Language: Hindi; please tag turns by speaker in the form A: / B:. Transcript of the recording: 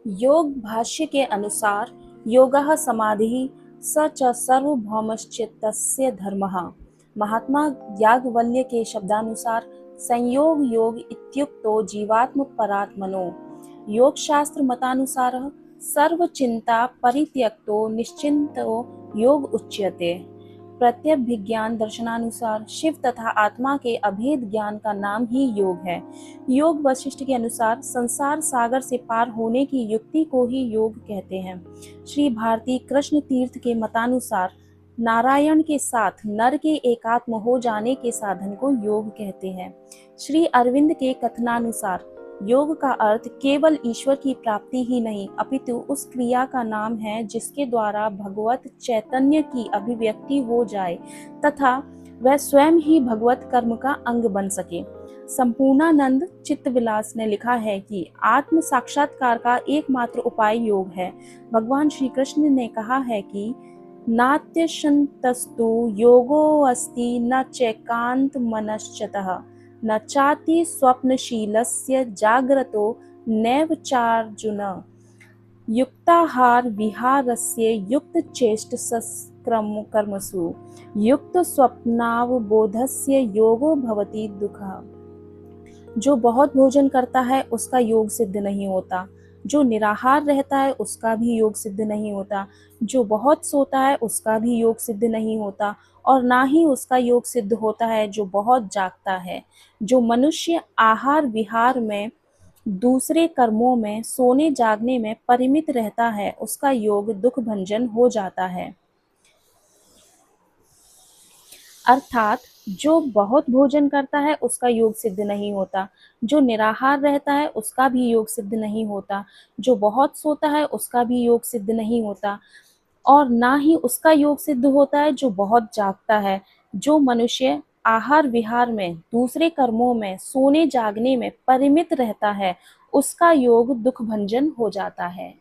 A: योग भाष्य के अनुसार योगः समाधिः स च सार्वभौमश्चित्तस्य धर्मः। महात्मा याज्ञवल्क्य के शब्दानुसार संयोग योग इत्युक्तो जीवात्म परात्मनो। योग शास्त्र मतानुसार सर्वचिंता परित्यक्तो निश्चिंतो योग उच्यते। प्रत्यभिज्ञान दर्शनानुसार शिव तथा आत्मा के अभेद ज्ञान का नाम ही योग है। योग वशिष्ठ के अनुसार संसार सागर से पार होने की युक्ति को ही योग कहते हैं। श्री भारती कृष्ण तीर्थ के मतानुसार नारायण के साथ नर के एकात्म हो जाने के साधन को योग कहते हैं। श्री अरविंद के कथनानुसार योग का अर्थ केवल ईश्वर की प्राप्ति ही नहीं अपितु उस क्रिया का नाम है जिसके द्वारा भगवत चैतन्य की अभिव्यक्ति हो जाए तथा वह स्वयं ही भगवत कर्म का अंग बन सके। संपूर्णानंद चित्तविलास ने लिखा है कि आत्म साक्षात्कार का एकमात्र उपाय योग है। भगवान श्री कृष्ण ने कहा है कि नात्यशंतस्तु योगो अस्ति न चैकांत मनश्चतः न चाति स्वप्नशीलस्य जाग्रतो नैव चार्जुन युक्ताहार विहारस्य युक्त चेष्ट कर्मसु युक्त स्वप्नावबोधस्य योगो भवति दुःखः। जो बहुत भोजन करता है उसका योग सिद्ध नहीं होता, जो निराहार रहता है उसका भी योग सिद्ध नहीं होता, जो बहुत सोता है उसका भी योग सिद्ध नहीं होता और ना ही उसका योग सिद्ध होता है जो बहुत जागता है। जो मनुष्य आहार विहार में दूसरे कर्मों में सोने जागने में परिमित रहता है उसका योग दुख भंजन हो जाता है। अर्थात जो बहुत भोजन करता है उसका योग सिद्ध नहीं होता, जो निराहार रहता है उसका भी योग सिद्ध नहीं होता, जो बहुत सोता है उसका भी योग सिद्ध नहीं होता और ना ही उसका योग सिद्ध होता है जो बहुत जागता है। जो मनुष्य आहार विहार में दूसरे कर्मों में सोने जागने में परिमित रहता है उसका योग दुख भंजन हो जाता है।